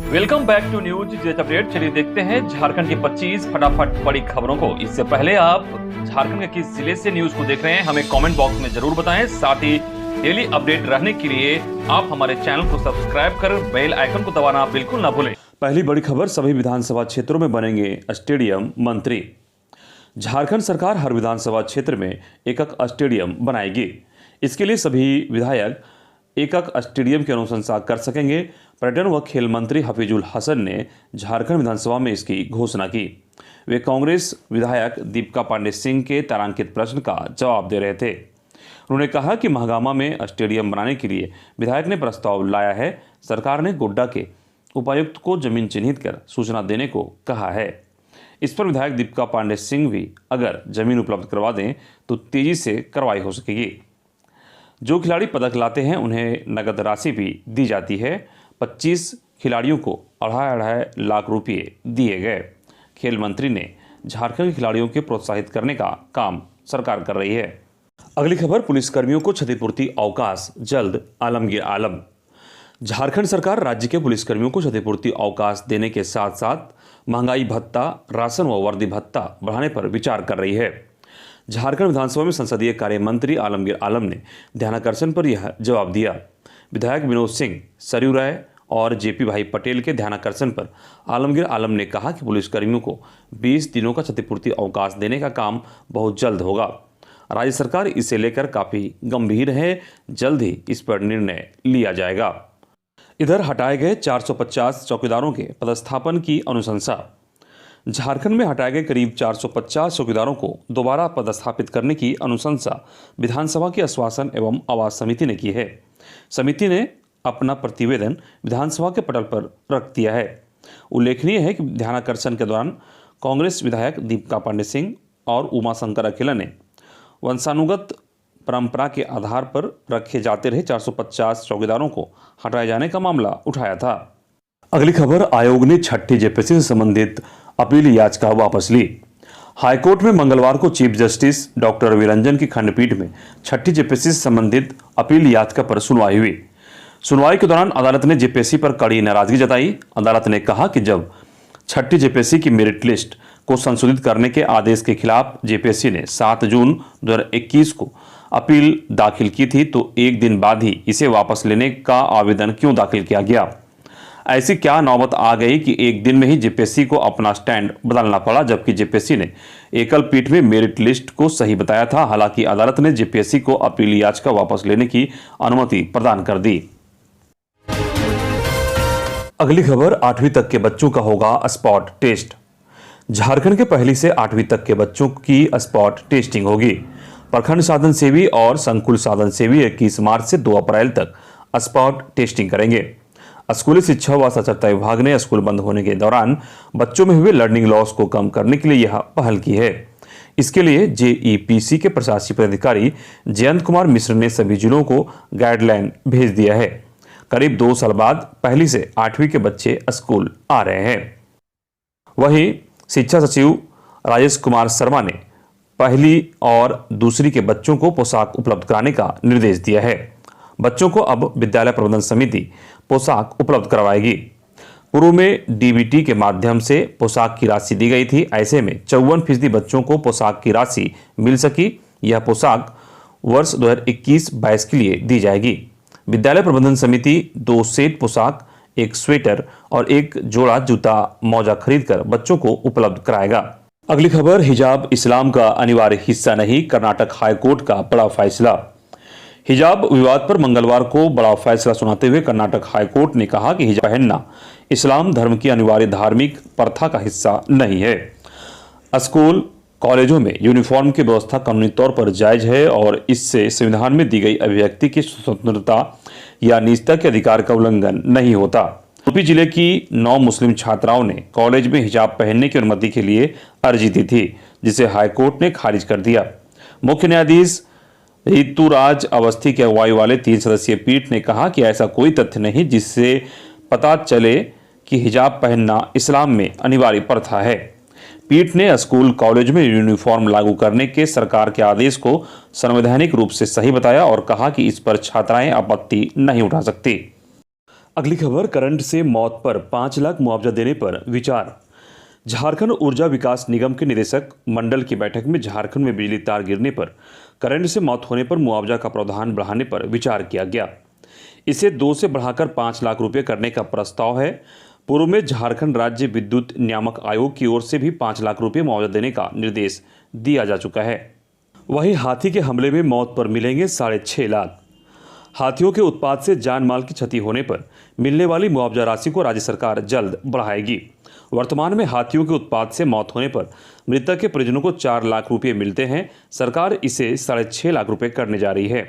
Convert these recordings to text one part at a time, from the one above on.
Welcome back to News Jet update. चलिए देखते हैं झारखंड की 25 फटाफट बड़ी खबरों को। इससे पहले आप झारखंड के किस जिले से न्यूज को देख रहे हैं हमें कमेंट बॉक्स में जरूर बताएं। साथ ही डेली अपडेट रहने के लिए आप हमारे चैनल को सब्सक्राइब कर बेल आइकन को दबाना बिल्कुल ना भूलें। पहली बड़ी खबर, सभी विधानसभा क्षेत्रों में बनेंगे स्टेडियम मंत्री। झारखंड सरकार हर विधानसभा क्षेत्र में एकक स्टेडियम बनाएगी। इसके लिए सभी विधायक एकक स्टेडियम की अनुशंसा कर सकेंगे। पर्यटन व खेल मंत्री हफीजुल हसन ने झारखंड विधानसभा में इसकी घोषणा की। वे कांग्रेस विधायक दीपिका पांडे सिंह के तारांकित प्रश्न का जवाब दे रहे थे। उन्होंने कहा कि महागामा में स्टेडियम बनाने के लिए विधायक ने प्रस्ताव लाया है। सरकार ने गोड्डा के उपायुक्त को जमीन चिन्हित कर सूचना देने को कहा है। इस पर विधायक दीपिका पांडे सिंह भी अगर जमीन उपलब्ध करवा दें तो तेजी से कार्रवाई हो सकेगी। जो खिलाड़ी पदक लाते हैं उन्हें नगद राशि भी दी जाती है। 25 खिलाड़ियों को 2.5 लाख रुपये दिए गए। खेल मंत्री ने झारखंड के खिलाड़ियों के प्रोत्साहित करने का काम सरकार कर रही है। अगली खबर, पुलिसकर्मियों को क्षतिपूर्ति अवकाश जल्द, आलमगीर आलम। झारखंड सरकार राज्य के पुलिसकर्मियों को क्षतिपूर्ति अवकाश देने के साथ साथ महंगाई भत्ता, राशन व वर्दी भत्ता बढ़ाने पर विचार कर रही है। झारखंड विधानसभा में संसदीय कार्य मंत्री आलमगीर आलम ने ध्यानाकर्षण पर यह जवाब दिया। विधायक विनोद सिंह, सरयू राय और जेपी भाई पटेल के ध्यानाकर्षण पर आलमगीर आलम ने कहा कि पुलिसकर्मियों को 20 दिनों का क्षतिपूर्ति अवकाश देने का काम बहुत जल्द होगा। राज्य सरकार इसे लेकर काफी गंभीर है। जल्द ही इस पर निर्णय लिया जाएगा। इधर हटाए गए 450 चौकीदारों के पदस्थापन की अनुशंसा। झारखंड में हटाए गए करीब 450 चौकीदारों को दोबारा पदस्थापित करने की अनुशंसा विधानसभा की आश्वासन एवं आवास समिति ने की है। समिति ने अपना प्रतिवेदन विधानसभा के पटल पर रख दिया है। उल्लेखनीय है कि ध्यानाकर्षण के दौरान कांग्रेस विधायक दीपिका पांडे सिंह और उमाशंकर अकेला ने वंशानुगत परंपरा के आधार पर रखे जाते रहे 450 चौकीदारों को हटाए जाने का मामला उठाया था। अगली खबर, आयोग ने छठी जेपीएससी से संबंधित अपील याचिका वापस ली। हाईकोर्ट में मंगलवार को chief justice doctor Ravi Ranjan की खंडपीठ में छठी जेपीएससी से संबंधित अपील याचिका पर सुनवाई हुई। सुनवाई के दौरान अदालत ने जेपीएससी पर कड़ी नाराजगी जताई। अदालत ने कहा कि जब छठी जेपीएससी की मेरिट लिस्ट को संशोधित करने के आदेश के खिलाफ जेपीएससी ने 7 जून 2021 को अपील दाखिल की थी तो एक दिन बाद ही इसे वापस लेने का आवेदन क्यों दाखिल किया गया। ऐसी क्या नौबत आ गई कि एक दिन में ही जेपीएससी को अपना स्टैंड बदलना पड़ा, जबकि जेपीएससी ने एकल पीठ में मेरिट लिस्ट को सही बताया था। हालांकि अदालत ने जेपीएससी को अपील याचिका वापस लेने की अनुमति प्रदान कर दी। अगली खबर, 8वीं तक के बच्चों का होगा स्पॉट टेस्ट। झारखंड के 1 से 8वीं तक के बच्चों की स्पॉट टेस्टिंग होगी। प्रखंड साधन सेवी और संकुल साधन सेवी 21 मार्च से 2 अप्रैल तक स्पॉट टेस्टिंग करेंगे। स्कूली शिक्षा व साक्षरता विभाग ने स्कूल बंद होने के दौरान बच्चों में हुए लर्निंग लॉस को कम करने के लिए यह पहल की है। इसके लिए जेईपीसी के प्रशासकीय पदाधिकारी जयंत कुमार मिश्र ने सभी जिलों को गाइडलाइन भेज दिया है। करीब 2 साल बाद 1 से 8वीं के बच्चे स्कूल आ रहे हैं। वहीं शिक्षा सचिव राजेश कुमार शर्मा ने 1 और 2 के बच्चों को पोशाक उपलब्ध कराने का निर्देश दिया है। बच्चों को अब विद्यालय प्रबंधन समिति पोशाक उपलब्ध करवाएगी। पूर्व में डीबीटी के माध्यम से पोशाक की राशि दी गई थी। ऐसे में 54% बच्चों को पोशाक की राशि मिल सकी। यह पोशाक वर्ष 2021-22 के लिए दी जाएगी। विद्यालय प्रबंधन समिति 2 सेट पोशाक, 1 स्वेटर और 1 जोड़ा जूता मौजा खरीदकर बच्चों को उपलब्ध कराएगा। अगली खबर, हिजाब इस्लाम का अनिवार्य हिस्सा नहीं, कर्नाटक हाईकोर्ट का बड़ा फैसला। हिजाब विवाद पर मंगलवार को बड़ा फैसला सुनाते हुए कर्नाटक हाईकोर्ट ने कहा कि हिजाब पहनना इस्लाम धर्म की अनिवार्य धार्मिक प्रथा का हिस्सा नहीं है। स्कूल कॉलेजों में यूनिफॉर्म की व्यवस्था कानूनी तौर पर जायज है और इससे संविधान में दी गई अभिव्यक्ति की स्वतंत्रता या निजता के अधिकार का उल्लंघन नहीं होता। यूपी जिले की 9 मुस्लिम छात्राओं ने कॉलेज में हिजाब पहनने की अनुमति के लिए अर्जी दी थी, जिसे हाईकोर्ट ने खारिज कर दिया। मुख्य न्यायाधीश ऋतुराज अवस्थी की अगुवाई वाले 3 सदस्यीय पीठ ने कहा कि ऐसा कोई तथ्य नहीं जिससे पता चले कि हिजाब पहनना इस्लाम में अनिवार्य प्रथा है। पीठ ने स्कूल कॉलेज में यूनिफॉर्म लागू करने के सरकार के आदेश को संवैधानिक रूप से सही बताया और कहा कि इस पर छात्राएं आपत्ति नहीं उठा सकती। अगली खबर, करंट से मौत पर 5 लाख मुआवजा देने पर विचार। झारखंड ऊर्जा विकास निगम के निदेशक मंडल की बैठक में झारखंड में बिजली तार गिरने पर, करंट से मौत होने पर मुआवजा का प्रावधान बढ़ाने पर विचार किया गया। इसे 2 से बढ़ाकर 5 लाख रुपये करने का प्रस्ताव है। पूर्व में झारखंड राज्य विद्युत नियामक आयोग की ओर से भी 5 लाख रुपये मुआवजा देने का निर्देश दिया जा चुका है। वहीं हाथी के हमले में मौत पर मिलेंगे 6.5 लाख। हाथियों के उत्पात से जान माल की क्षति होने पर मिलने वाली मुआवजा राशि को राज्य सरकार जल्द बढ़ाएगी। वर्तमान में हाथियों के उत्पात से मौत होने पर मृतक के परिजनों को 4 लाख रुपये मिलते हैं। सरकार इसे 6.5 लाख रुपये करने जा रही है।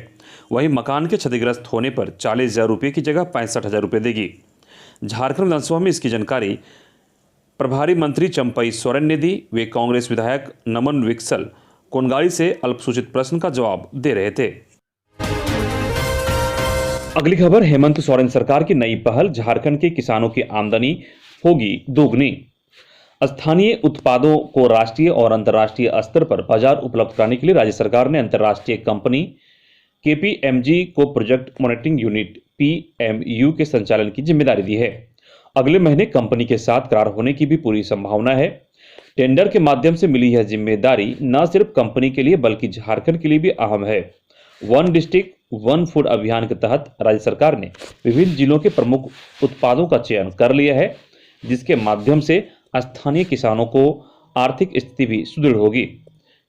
वहीं मकान के क्षतिग्रस्त होने पर 40,000 रुपये की जगह 65,000 रुपये देगी। झारखंड विधानसभा में इसकी जानकारी प्रभारी मंत्री चंपई सोरेन ने दी। वे कांग्रेस विधायक नमन विक्सल कोनगाड़ी से अल्पसूचित प्रश्न का जवाब दे रहे थे। अगली खबर, हेमंत सोरेन सरकार की नई पहल, झारखंड के किसानों की आमदनी होगी दोगुनी। स्थानीय उत्पादों को राष्ट्रीय और अंतर्राष्ट्रीय स्तर पर बाजार उपलब्ध कराने के लिए राज्य सरकार ने अंतर्राष्ट्रीय कंपनी केपीएमजी को प्रोजेक्ट मॉनिटरिंग यूनिट पीएमयू के संचालन की जिम्मेदारी दी है। अगले महीने कंपनी के साथ करार होने की भी पूरी संभावना है। टेंडर के माध्यम से मिली यह जिम्मेदारी न सिर्फ कंपनी के लिए बल्कि झारखंड के लिए भी अहम है। वन डिस्ट्रिक्ट वन फूड अभियान के तहत राज्य सरकार ने विभिन्न जिलों के प्रमुख उत्पादों का चयन कर लिया है, जिसके माध्यम से स्थानीय किसानों को आर्थिक स्थिति भी सुदृढ़ होगी।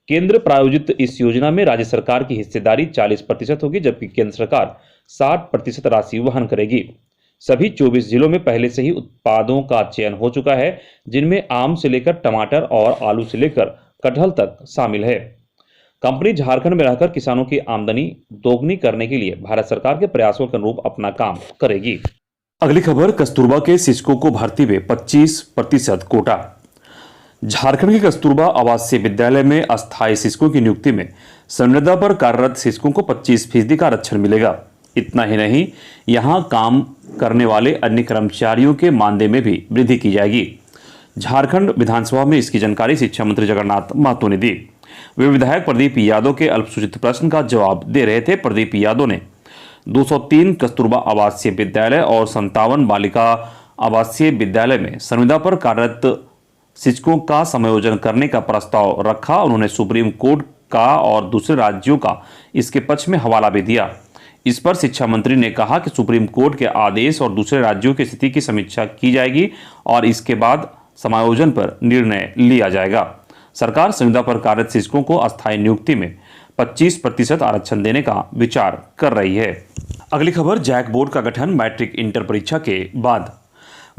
केंद्र प्रायोजित इस योजना में राज्य सरकार की हिस्सेदारी 40% होगी, जबकि केंद्र सरकार 60% राशि वहन करेगी। सभी 24 जिलों में पहले से ही उत्पादों का चयन हो चुका है, जिनमें आम से लेकर टमाटर और आलू से लेकर कटहल तक शामिल है। कंपनी झारखंड में रहकर किसानों की आमदनी दोगुनी करने के लिए भारत सरकार के प्रयासों के अनुरूप अपना काम करेगी। अगली खबर, कस्तूरबा के शिक्षकों को भर्ती में 25% कोटा। झारखंड के कस्तूरबा आवासीय विद्यालय में अस्थायी शिक्षकों की नियुक्ति में संविदा पर कार्यरत शिक्षकों को 25% का आरक्षण मिलेगा। इतना ही नहीं, यहां काम करने वाले अन्य कर्मचारियों के मानदेय में भी वृद्धि की जाएगी। झारखंड विधानसभा में इसकी जानकारी शिक्षा मंत्री जगन्नाथ महतो ने दी। वे विधायक प्रदीप यादव के अल्पसूचित प्रश्न का जवाब दे रहे थे। प्रदीप यादव ने 203 कस्तूरबा आवासीय विद्यालय और 57 बालिका आवासीय विद्यालय में संविदा पर कार्यरत शिक्षकों का समायोजन करने का प्रस्ताव रखा। उन्होंने सुप्रीम कोर्ट का और दूसरे राज्यों का इसके पक्ष में हवाला भी दिया। इस पर शिक्षा मंत्री ने कहा कि सुप्रीम कोर्ट के आदेश और दूसरे राज्यों की स्थिति की समीक्षा की जाएगी और इसके बाद समायोजन पर निर्णय लिया जाएगा। सरकार संविदा पर कार्यरत शिक्षकों को अस्थायी नियुक्ति में 25% आरक्षण देने का विचार कर रही है। अगली खबर, जैक बोर्ड का गठन मैट्रिक इंटर परीक्षा के बाद।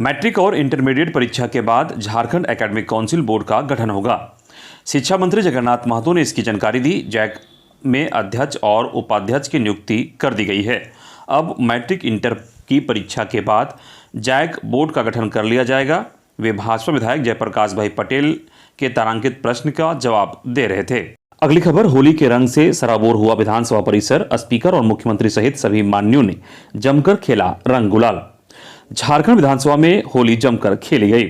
मैट्रिक और इंटरमीडिएट परीक्षा के बाद झारखंड एकेडमिक काउंसिल बोर्ड का गठन होगा। शिक्षा मंत्री जगन्नाथ महतो ने इसकी जानकारी दी। जैक में अध्यक्ष और उपाध्यक्ष की नियुक्ति कर दी गई है। अब मैट्रिक इंटर की परीक्षा के बाद जैक बोर्ड का गठन कर लिया जाएगा। वे भाजपा विधायक जयप्रकाश भाई पटेल के तारांकित प्रश्न का जवाब दे रहे थे। अगली खबर, होली के रंग से सराबोर हुआ विधानसभा परिसर। स्पीकर और मुख्यमंत्री सहित सभी मान्यों ने जमकर खेला रंग गुलाल। झारखंड विधानसभा में होली जमकर खेली गई।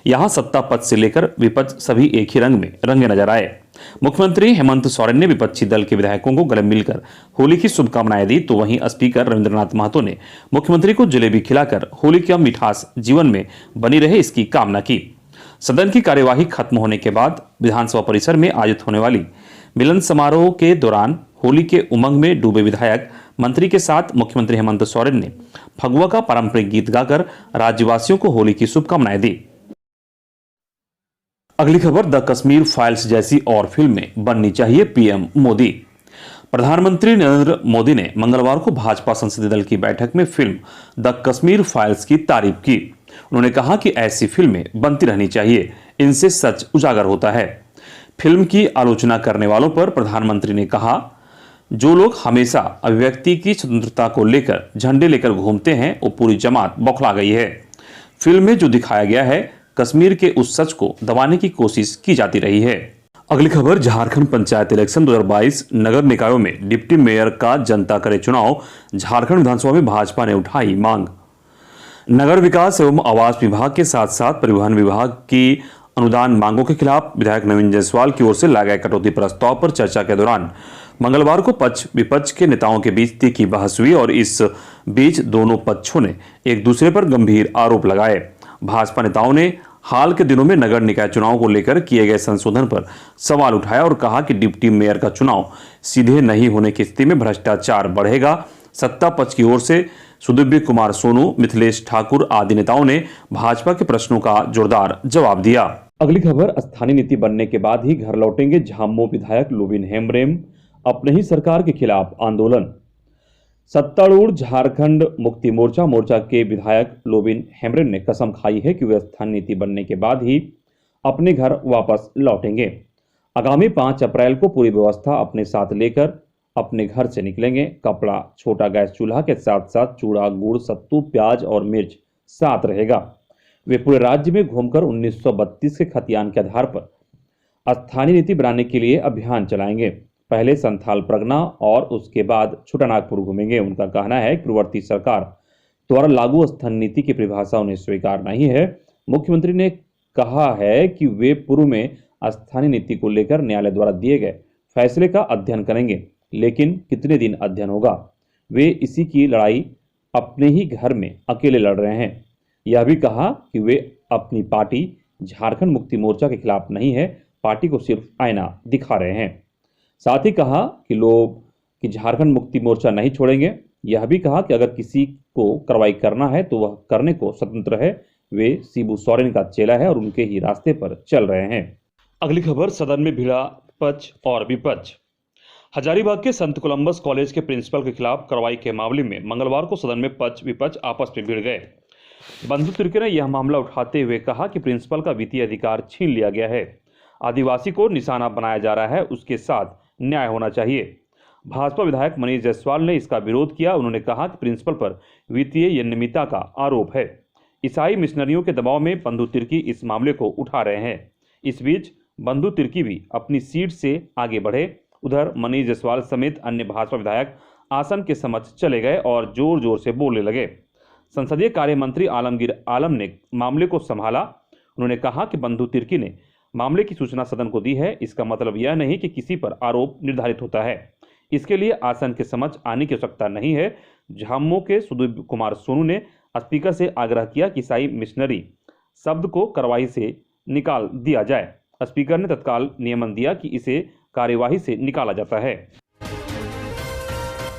यहां सत्ता पक्ष से लेकर विपक्ष सभी एक ही रंग में रंगे नजर आए। मुख्यमंत्री हेमंत सोरेन ने विपक्षी दल के विधायकों को गले मिलकर होली की शुभकामनाएं दी, तो वहीं स्पीकर रविंद्रनाथ महतो ने मुख्यमंत्री को जलेबी खिलाकर होली का मिठास जीवन में बनी रहे इसकी कामना की। सदन की कार्यवाही खत्म होने के बाद विधानसभा परिसर में आयोजित होने वाली मिलन समारोह के दौरान होली के उमंग में डूबे विधायक मंत्री के साथ मुख्यमंत्री हेमंत सोरेन ने फगुआ का पारंपरिक गीत गाकर राज्यवासियों को होली की शुभकामनाएं दी। अगली खबर, द कश्मीर फाइल्स जैसी और फिल्में बननी चाहिए पीएम मोदी। प्रधानमंत्री नरेंद्र मोदी ने मंगलवार को भाजपा संसदीय दल की बैठक में फिल्म द कश्मीर फाइल्स की तारीफ की। उन्होंने कहा कि ऐसी फिल्में बनती रहनी चाहिए, इनसे सच उजागर होता है। फिल्म की आलोचना करने वालों पर प्रधानमंत्री ने कहा, जो लोग हमेशा अभिव्यक्ति की स्वतंत्रता को लेकर झंडे लेकर घूमते हैं, वो पूरी जमात बौखला गई है। फिल्म में जो दिखाया गया है, कश्मीर के उस सच को दबाने की कोशिश की जाती रही है। अगली खबर, झारखंड पंचायत इलेक्शन 2022 नगर निकायों में डिप्टी मेयर का जनता करे चुनाव। झारखंड विधानसभा में भाजपा ने उठाई मांग। नगर विकास एवं आवास विभाग के साथ साथ परिवहन विभाग की अनुदान मांगों के खिलाफ विधायक नवीन जायसवाल की ओर से लाए गए कटौती प्रस्ताव पर चर्चा के दौरान मंगलवार को पक्ष विपक्ष के नेताओं के बीच तीखी बहस हुई और इस बीच दोनों पक्षों ने एक दूसरे पर गंभीर आरोप लगाए। भाजपा नेताओं ने हाल के दिनों में नगर निकाय चुनाव को लेकर किए गए संशोधन पर सवाल उठाया और कहा कि डिप्टी मेयर का चुनाव सीधे नहीं होने की स्थिति में भ्रष्टाचार बढ़ेगा। सत्ता पक्ष की ओर से सुदीव्य कुमार सोनू, मिथिलेश ठाकुर आदि नेताओं ने भाजपा के प्रश्नों का जोरदार जवाब दिया। अगली खबर, स्थानीय नीति बनने के बाद ही घर लौटेंगे झामुमो विधायक लोबिन हेम्ब्रेम, अपने ही सरकार के खिलाफ आंदोलन। सत्तारूढ़ झारखंड मुक्ति मोर्चा के विधायक लोबिन हेम्ब्रेम ने कसम खाई है कि वे स्थानीय नीति बनने के बाद ही अपने घर वापस लौटेंगे। आगामी 5 अप्रैल को पूरी व्यवस्था अपने साथ लेकर अपने घर से निकलेंगे। कपड़ा, छोटा गैस चूल्हा के साथ साथ चूड़ा, गुड़, सत्तू, प्याज और मिर्च साथ रहेगा। वे पूरे राज्य में घूमकर 1932 के खतियान के आधार पर स्थानीय नीति बनाने के लिए अभियान चलाएंगे। पहले संथाल परगना और उसके बाद छोटानागपुर घूमेंगे। उनका कहना है कि पूर्ववर्ती सरकार द्वारा लागू स्थानीय नीति की परिभाषा उन्हें स्वीकार नहीं है। मुख्यमंत्री ने कहा है कि वे पूर्व में स्थानीय नीति को लेकर न्यायालय द्वारा दिए गए फैसले का अध्ययन करेंगे, लेकिन कितने दिन अध्ययन होगा। वे इसी की लड़ाई अपने ही घर में अकेले लड़ रहे हैं। यह भी कहा कि वे अपनी पार्टी झारखंड मुक्ति मोर्चा के खिलाफ नहीं है, पार्टी को सिर्फ आईना दिखा रहे हैं। साथ ही कहा कि लोग कि झारखंड मुक्ति मोर्चा नहीं छोड़ेंगे। यह भी कहा कि अगर किसी को कार्रवाई करना है तो वह करने को स्वतंत्र है। वे शिबू सोरेन का चेला है और उनके ही रास्ते पर चल रहे हैं। अगली खबर, सदन में भिड़ा पक्ष और विपक्ष। हजारीबाग के संत कोलंबस कॉलेज के प्रिंसिपल के खिलाफ कार्रवाई के मामले में मंगलवार को सदन में पक्ष विपक्ष आपस में भिड़ गए। बंधु तिर्की ने यह मामला उठाते हुए कहा कि प्रिंसिपल का वित्तीय अधिकार छीन लिया गया है, आदिवासी को निशाना बनाया जा रहा है, उसके साथ न्याय होना चाहिए। भाजपा विधायक मनीष जायसवाल ने इसका विरोध किया। उन्होंने कहा कि प्रिंसिपल पर वित्तीय अनियमितता का आरोप है। ईसाई मिशनरियों के दबाव में बंधु तिर्की इस मामले को उठा रहे हैं। इस बीच बंधु तिर्की भी अपनी सीट से आगे बढ़े। उधर मनीष जायसवाल समेत अन्य भाजपा विधायक आसन के समक्ष चले गए और जोर जोर से बोलने लगे। संसदीय कार्य मंत्री आलमगीर आलम ने मामले को संभाला। उन्होंने कहा कि बंधु तिर्की ने मामले की सूचना सदन को दी है। इसका मतलब यह नहीं कि किसी पर आरोप निर्धारित होता है, इसके लिए आसन के समक्ष आने की आवश्यकता नहीं है। झामुमो के सुदीव्य कुमार सोनू ने स्पीकर से आग्रह किया कि ईसाई मिशनरी शब्द को कार्रवाई से निकाल दिया जाए। स्पीकर ने तत्काल नियमन दिया कि इसे कार्यवाही से निकाला जाता है।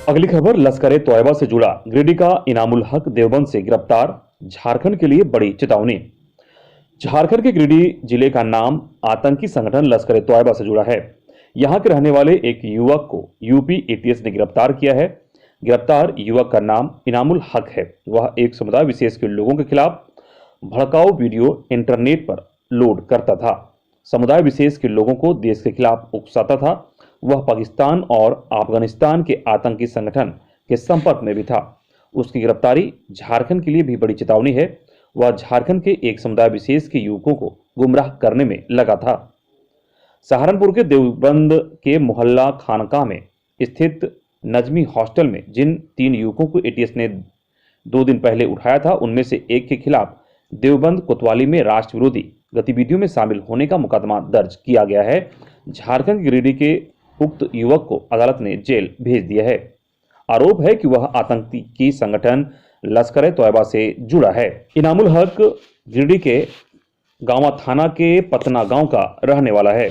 अगली खबर, लश्कर तोयबा से जुड़ा गिरिडीह का इनामुल हक देवबंद से गिरफ्तार, झारखंड के लिए बड़ी चेतावनी। झारखंड के गिरिडीह जिले का नाम आतंकी संगठन लश्कर तोयबा से जुड़ा है। यहां के रहने वाले एक युवक को यूपी एटीएस ने गिरफ्तार किया है। गिरफ्तार युवक का नाम इनामुल हक है। वह एक समुदाय विशेष के लोगों के खिलाफ भड़काऊ वीडियो इंटरनेट पर लोड करता था। समुदाय विशेष के लोगों को देश के खिलाफ उकसाता था। वह पाकिस्तान और अफगानिस्तान के आतंकी संगठन के संपर्क में भी था। उसकी गिरफ्तारी झारखंड के लिए भी बड़ी चेतावनी है। वह झारखंड के एक समुदाय विशेष के युवकों को गुमराह करने में लगा था। सहारनपुर के देवबंद के मोहल्ला खानका में स्थित नजमी हॉस्टल में जिन 3 युवकों को एटीएस ने 2 दिन पहले उठाया था, उनमें से एक के खिलाफ देवबंद कोतवाली में राष्ट्र विरोधी गतिविधियों में शामिल होने का मुकदमा दर्ज किया गया है। झारखंड के गिरिडीह के उक्त युवक को अदालत ने जेल भेज दिया है। आरोप है कि वह आतंकी संगठन लश्कर तोयबा से जुड़ा है। इनामुल हक गिरिडीह के गांवा थाना के पतना गांव का रहने वाला है।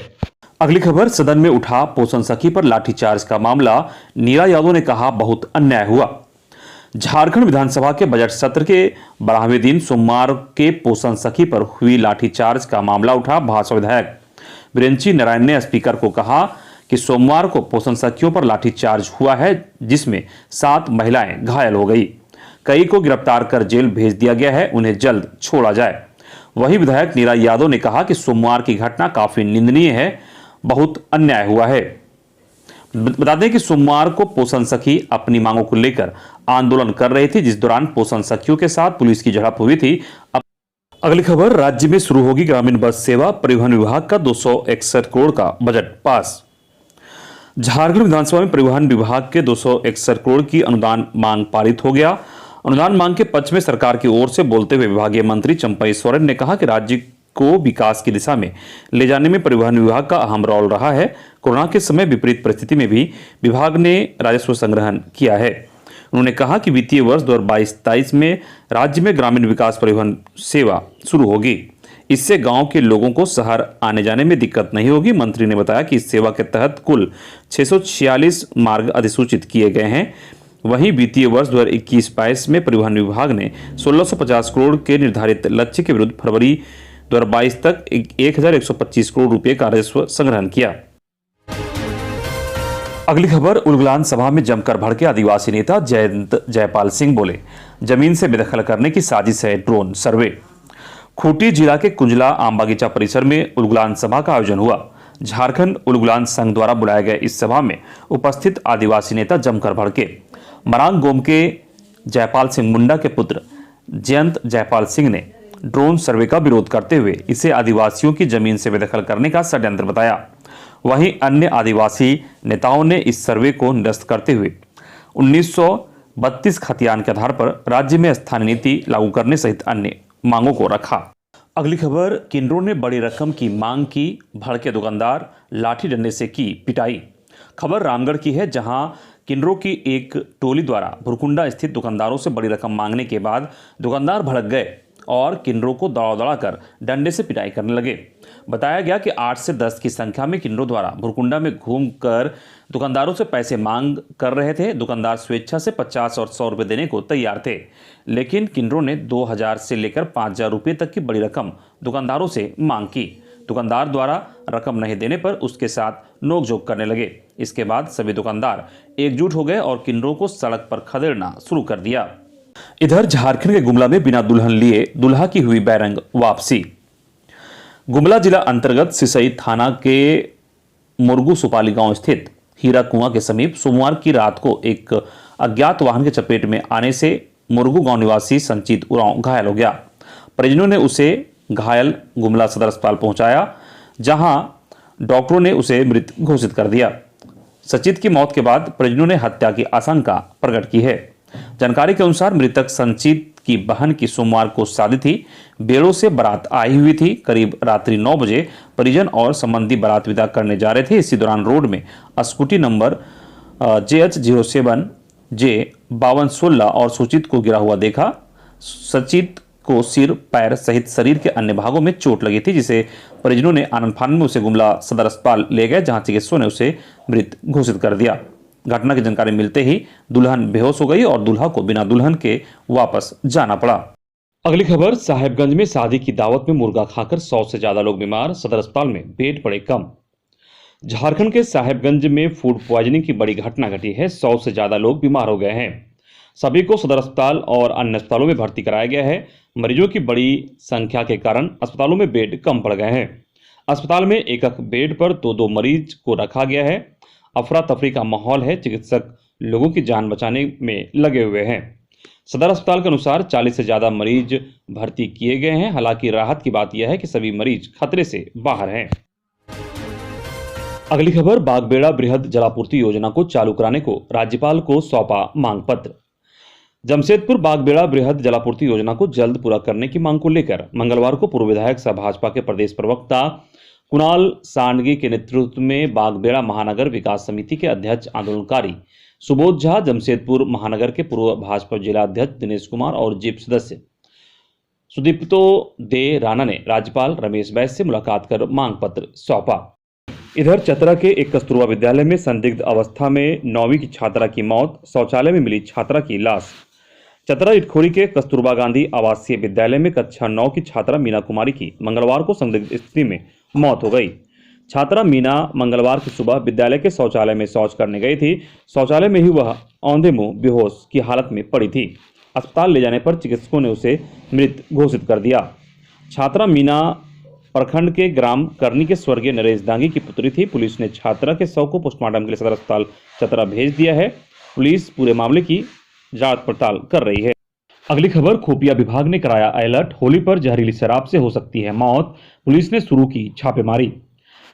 अगली खबर, सदन में उठा पोषण सखी पर लाठीचार्ज का मामला। नीरा यादव ने कहा बहुत अन्याय हुआ। झारखंड विधानसभा के बजट सत्र के 12वें दिन सोमवार के पोषण सखी पर हुई लाठीचार्ज का मामला उठा। भाजपा विधायक बिरेंची नारायण ने स्पीकर को कहा कि सोमवार को पोषण सखियों पर लाठीचार्ज हुआ है, जिसमें 7 महिलाएं घायल हो गई। कई को गिरफ्तार कर जेल भेज दिया गया है, उन्हें जल्द छोड़ा जाए। वही विधायक नीरा यादव ने कहा कि सोमवार की घटना काफी निंदनीय है, बहुत अन्याय हुआ है। बता दें कि सोमवार को पोषण सखी अपनी मांगों को लेकर आंदोलन कर रही थी, जिस दौरान पोषण सखियों के साथ पुलिस की झड़प हुई थी। अगली खबर, राज्य में शुरू होगी ग्रामीण बस सेवा, परिवहन विभाग का 261 करोड़ का बजट पास। झारखंड विधानसभा में परिवहन विभाग के 261 करोड़ की अनुदान मांग पारित हो गया। अनुदान मांग के पक्ष में सरकार की ओर से बोलते हुए विभागीय मंत्री चंपई सोरेन ने कहा कि राज्य को विकास की दिशा में ले जाने में परिवहन विभाग का अहम रोल रहा है। कोरोना के समय विपरीत परिस्थिति में भी विभाग ने राजस्व संग्रहण किया है। उन्होंने कहा कि वित्तीय वर्ष 2022-23 में राज्य में ग्रामीण विकास परिवहन सेवा शुरू होगी। इससे गांव के लोगों को शहर आने जाने में दिक्कत नहीं होगी। मंत्री ने बताया कि इस सेवा के तहत कुल 646 मार्ग अधिसूचित किए गए हैं। वहीं वित्तीय वर्ष 2021-22 में परिवहन विभाग ने 1650 करोड़ के निर्धारित लक्ष्य के विरुद्ध फरवरी 2022 तक 1125 करोड़ रुपए का राजस्व संग्रहण किया। अगली खबर, उलगुलान सभा में जमकर भड़के आदिवासी नेता जयंत जयपाल सिंह बोले, जमीन से बेदखल करने की साजिश है ड्रोन सर्वे। खूंटी जिला के कुंजला आम बागीचा परिसर में उलगुलान सभा का आयोजन हुआ। झारखंड उलगुलान संघ द्वारा बुलाए गए इस सभा में उपस्थित आदिवासी नेता जमकर भड़के। मरांग गोम के जयपाल सिंह मुंडा के पुत्र जयंत जयपाल सिंह ने ड्रोन सर्वे का विरोध करते हुए इसे आदिवासियों की जमीन से बेदखल करने का षड्यंत्र बताया। वहीं अन्य आदिवासी नेताओं ने इस सर्वे को निरस्त करते हुए 1932 खतियान के आधार पर राज्य में स्थानीय नीति लागू करने सहित अन्य मांगों को रखा। अगली खबर, किन्नरों ने बड़ी रकम की मांग की, भड़के दुकानदार, लाठी डंडे से की पिटाई। खबर रामगढ़ की है, जहां किन्नरों की एक टोली द्वारा भुरकुंडा स्थित दुकानदारों से बड़ी रकम मांगने के बाद दुकानदार भड़क गए और किन्नरों को दौड़ा कर डंडे से पिटाई करने लगे। बताया गया कि 8 से 10 की संख्या में किन्नरों द्वारा भुरकुंडा में घूमकर दुकानदारों से पैसे मांग कर रहे थे। दुकानदार स्वेच्छा से 50 और 100 रुपये देने को तैयार थे, लेकिन किन्नरों ने 2000 से लेकर 5000 रुपये तक की बड़ी रकम दुकानदारों से मांग की। दुकानदार द्वारा रकम नहीं देने पर उसके साथ नोकझोंक करने लगे। इसके बाद सभी दुकानदार एकजुट हो गए और किन्नरों को सड़क पर खदेड़ना शुरू कर दिया। इधर झारखंड के गुमला में बिना दुल्हन लिए दुल्हा की हुई बैरंग वापसी। गुमला जिला अंतर्गत सिसई थाना के मुरगू सुपाली गांव स्थित हीरा कुआं के समीप सोमवार की रात को एक अज्ञात वाहन के चपेट में आने से मुरगू गांव निवासी संचित उरांव घायल हो गया। परिजनों ने उसे घायल गुमला सदर अस्पताल पहुंचाया, जहां डॉक्टरों ने उसे मृत घोषित कर दिया। संचित की मौत के बाद परिजनों ने हत्या की आशंका प्रकट की है। जानकारी के अनुसार मृतक संचित की बहन की सोमवार को शादी थी। बेड़ो से बारात आई हुई थी। करीब रात्रि 9 बजे परिजन और संबंधी बारात विदा करने जा रहे थे। इसी दौरान रोड में स्कूटी नंबर JH07J5216 और सुचित को गिरा हुआ देखा। सचित को सिर, पैर सहित शरीर के अन्य भागों में चोट लगी थी, जिसे परिजनों ने आनंद फानन में उसे गुमला सदर अस्पताल ले गए, जहां चिकित्सकों ने उसे मृत घोषित कर दिया। घटना की जानकारी मिलते ही दुल्हन बेहोश हो गई और दूल्हा को बिना दुल्हन के वापस जाना पड़ा। अगली खबर, साहेबगंज में शादी की दावत में मुर्गा खाकर 100 से ज्यादा लोग बीमार, सदर अस्पताल में बेड पड़े कम। झारखंड के साहेबगंज में फूड प्वाइजनिंग की बड़ी घटना घटी है। 100 से ज्यादा लोग बीमार हो गए हैं। सभी को सदर अस्पताल और अन्य अस्पतालों में भर्ती कराया गया है। मरीजों की बड़ी संख्या के कारण अस्पतालों में बेड कम पड़ गए हैं। अस्पताल में एक बेड पर 2-2 मरीज को रखा गया है। अफरा तफरी का माहौल है। चिकित्सक लोगों की जान बचाने में लगे हुए हैं। सदर अस्पताल के अनुसार 40 से ज्यादा मरीज भर्ती किए गए हैं। हालांकि राहत की बात यह है कि सभी मरीज खतरे से बाहर हैं। अगली खबर, बागबेड़ा बृहद जलापूर्ति योजना को चालू कराने को राज्यपाल को सौंपा मांग पत्र। जमशेदपुर बागबेड़ा बृहद जलापूर्ति योजना को जल्द पूरा करने की मांग को लेकर मंगलवार को पूर्व विधायक सह भाजपा के प्रदेश प्रवक्ता कुणाल सांडगी के नेतृत्व में बागबेड़ा महानगर विकास समिति के अध्यक्ष आंदोलनकारी सुबोध झा, जमशेदपुर महानगर के पूर्व भाजपा जिला अध्यक्ष दिनेश कुमार और जीप सदस्य सुदीप्तो दे राणा ने राज्यपाल रमेश बैस से मुलाकात कर मांग पत्र सौंपा। इधर चतरा के एक कस्तूरबा विद्यालय में संदिग्ध अवस्था में 9वीं की छात्रा की मौत, शौचालय में मिली छात्रा की लाश। चतरा इटखोरी के कस्तूरबा गांधी आवासीय विद्यालय में कक्षा 9 की छात्रा मीना कुमारी की मंगलवार को संदिग्ध स्थिति में मौत हो गई। छात्रा मीना मंगलवार की सुबह विद्यालय के शौचालय में शौच करने गई थी। शौचालय में ही वह औंधे मुंह बेहोश की हालत में पड़ी थी। अस्पताल ले जाने पर चिकित्सकों ने उसे मृत घोषित कर दिया। छात्रा मीना प्रखंड के ग्राम करनी के स्वर्गीय नरेश दांगी की पुत्री थी। पुलिस ने छात्रा के शव को पोस्टमार्टम के लिए सदर अस्पताल चतरा भेज दिया है। पुलिस पूरे मामले की जांच पड़ताल कर रही है। अगली खबर, खुफिया विभाग ने कराया अलर्ट, होली पर जहरीली शराब से हो सकती है मौत, पुलिस ने शुरू की छापेमारी।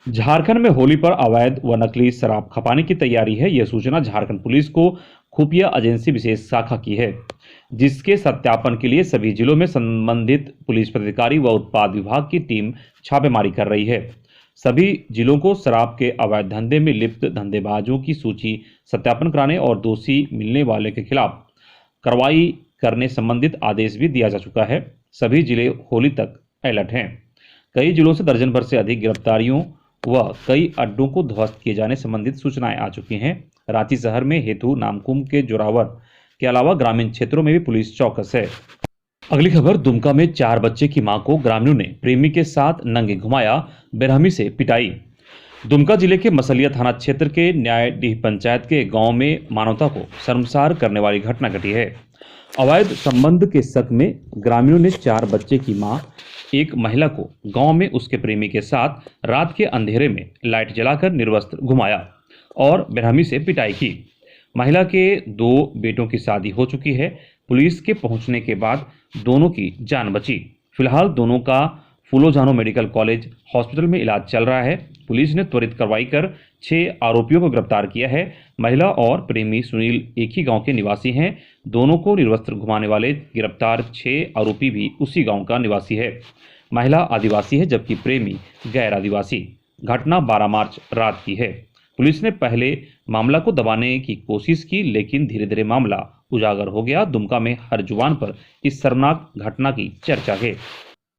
झारखंड में होली पर अवैध व नकली शराब खपाने की तैयारी है। यह सूचना झारखंड पुलिस को खुफिया एजेंसी विशेष शाखा की है। जिसके सत्यापन के लिए सभी जिलों में संबंधित पुलिस पदाधिकारी व उत्पाद विभाग की टीम छापेमारी कर रही है। सभी जिलों को शराब के अवैध धंधे में लिप्त धंधेबाजों की सूची सत्यापन कराने और दोषी मिलने वाले के खिलाफ कार्रवाई करने संबंधित आदेश भी दिया जा चुका है। सभी जिले होली तक अलर्ट हैं। कई जिलों से दर्जन भर से अधिक गिरफ्तारियों व कई अड्डों को ध्वस्त किए जाने संबंधित सूचनाएं आ चुकी हैं। रांची शहर में हेतु नामकुम के जोरावर के अलावा ग्रामीण क्षेत्रों में भी पुलिस चौकस है। अगली खबर, दुमका में 4 बच्चे की मां को ग्रामीणों ने प्रेमी के साथ नंगे घुमाया, बेरहमी से पिटाई। दुमका जिले के मसलिया थाना क्षेत्र के न्यायडीह पंचायत के गांव में मानवता को शर्मसार करने वाली घटना घटी है। अवैध संबंध के शक में ग्रामीणों ने 4 बच्चे की मां, एक महिला को गांव में उसके प्रेमी के साथ रात के अंधेरे में लाइट जलाकर निर्वस्त्र घुमाया और बेरहमी से पिटाई की। महिला के 2 बेटों की शादी हो चुकी है। पुलिस के पहुंचने के बाद दोनों की जान बची। फिलहाल दोनों का फूलोजानो मेडिकल कॉलेज हॉस्पिटल में इलाज चल रहा है। पुलिस ने त्वरित कार्रवाई कर 6 आरोपियों को गिरफ्तार किया है। महिला और प्रेमी सुनील एक ही गांव के निवासी हैं। दोनों को निर्वस्त्र घुमाने वाले गिरफ्तार 6 आरोपी भी उसी गांव का निवासी है। महिला आदिवासी है जबकि प्रेमी गैर आदिवासी। घटना 12 मार्च रात की है। पुलिस ने पहले मामला को दबाने की कोशिश की, लेकिन धीरे धीरे मामला उजागर हो गया। दुमका में हर जुबान पर इस शर्मनाक घटना की चर्चा है।